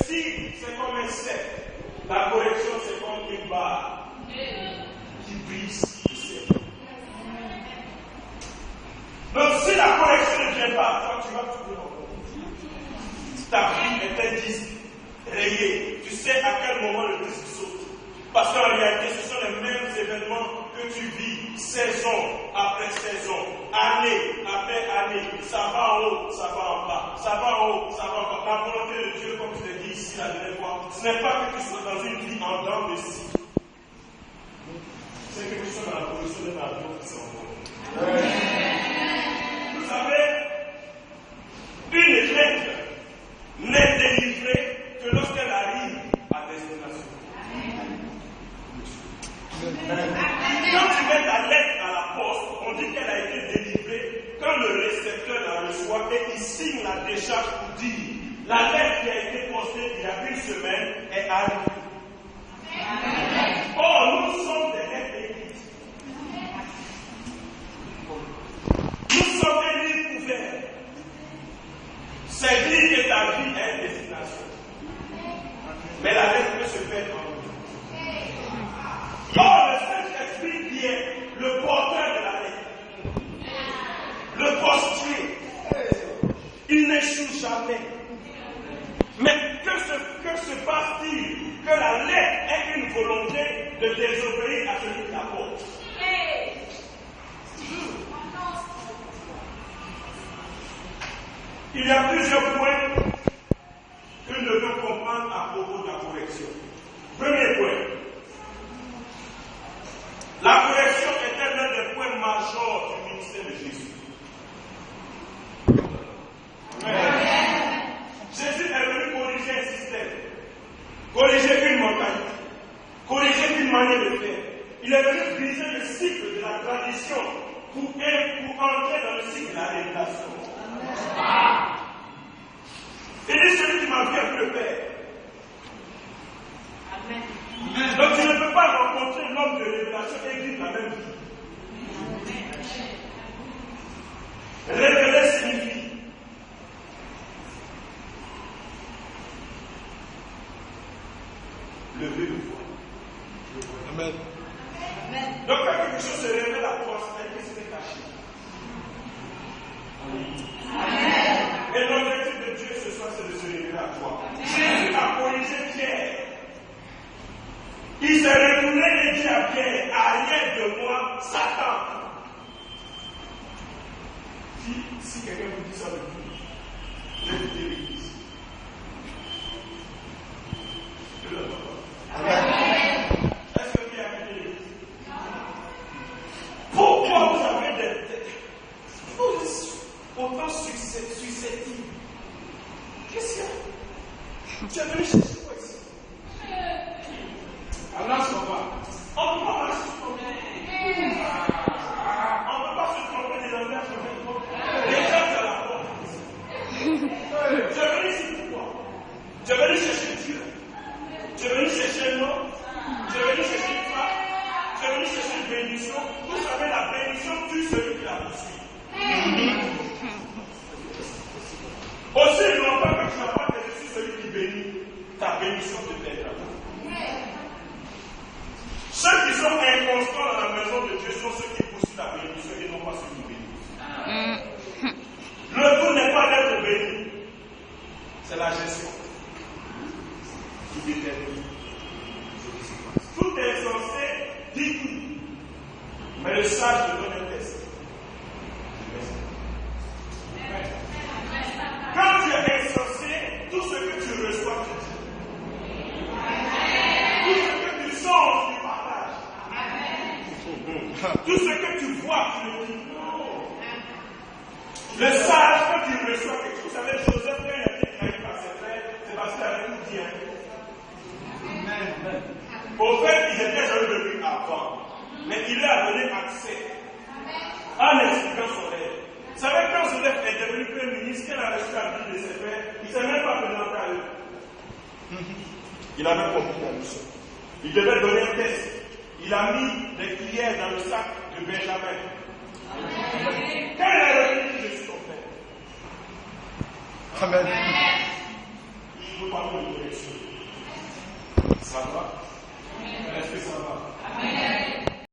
Si c'est comme un cercle, la correction c'est comme une barre qui brise le cercle. Donc si la correction ne vient pas à toi, tu vas tout voir. Ta vie est un disque rayé. Tu sais à quel moment le disque saute. Parce qu'en réalité, ce sont les mêmes événements que tu vis saison après saison, année après année. Ça va en haut, ça va en bas, ça va en haut, ça va en bas. La volonté de Dieu, comme je l'ai dit ici la dernière fois, ce n'est pas que tu sois dans une vie en dents de scie. C'est que tu sois dans la position d'un avion qui s'envole. Vous savez, une lettre n'est délivrée que lorsqu'elle arrive à destination. Quand tu mets ta lettre à la poste, on dit qu'elle a été délivrée quand le récepteur la reçoit et il signe la décharge pour dire la lettre qui a été postée il y a une semaine est arrivée. Or, nous sommes des lettres écrites. Nous sommes des livres ouverts. C'est dire que ta vie est une destination. Mais la lettre peut se faire en nous. Or, le Saint-Esprit qui est le porteur de la lettre, le postier, il n'échoue jamais. Mais que se passe-t-il? Que la lettre ait une volonté de désobéir à celui qui la porte. Il y a plusieurs points que nous devons comprendre à propos de la correction. Premier point. La correction était l'un des points majeurs du ministère de Jésus. Jésus est venu corriger un système, corriger une mentalité, corriger une manière de faire. Il est venu briser le cycle de la tradition pour entrer dans le cycle de la révélation. Il dit celui qui m'a vu a vu le Père. Amen. Donc tu ne peux pas rencontrer l'homme de révélation et vivre la même vie. Révéler signifie lever le voile. Amen. Donc quand quelque chose se révèle à toi, c'est que c'est caché. Amen. Et l'objectif de Dieu ce soir, c'est de se révéler à toi. Jésus a corrigé Pierre. Il s'est retourné et dit à Pierre, arrière de moi, Satan. Si quelqu'un vous dit ça de vous, je vais quitter l'église. Amen. Est-ce que Pierre a quitté l'église? Pourquoi vous avez autant susceptibles? Qu'est-ce qu'il y a? Tu es venu chercher quoi ici? Alors, on va. On ne peut pas se tromper. On ne peut pas se tromper des langages. Les gens de la porte. Tu es venu ici pourquoi? Tu es venu chercher Dieu. Tu es venu chercher un homme. Tu es venu chercher une femme. Tu es venu chercher une bénédiction. Vous savez, la bénédiction tue celui qui la poursuit. Aussi longtemps que tu n'as pas que je suis celui qui bénit, ta bénédiction te perdra. Ceux qui sont inconstants dans la maison de Dieu sont ceux qui poursuivent la bénédiction et non pas ceux qui bénissent. Le tout n'est pas d'être béni, c'est la gestion qui détermine ce qui se passe. Tout est censé dire tout, mais le sage te donne un test. Quand tu es insensé, tout ce que tu reçois, tu dis. Tout ce que tu sens, tu partages. Tout ce que tu vois, tu le dis. Le sage, quand il reçoit quelque chose, vous savez, Joseph, quand il a été trahi par ses frères, c'est parce qu'il avait tout dit. Au fait, ils étaient jaloux de lui avant, mais il lui a donné accès en expliquant son rêve. Vous savez, quand Joseph est devenu premier ministre, qu'il a reçu la vie de ses frères, il ne s'est même pas présenté à eux. Il avait compris la mission. Il devait donner un test. Il a mis des cuillères dans le sac de Benjamin. Quand il a revenu, je suis ton frère. Amen. panneau de correction. Ça va?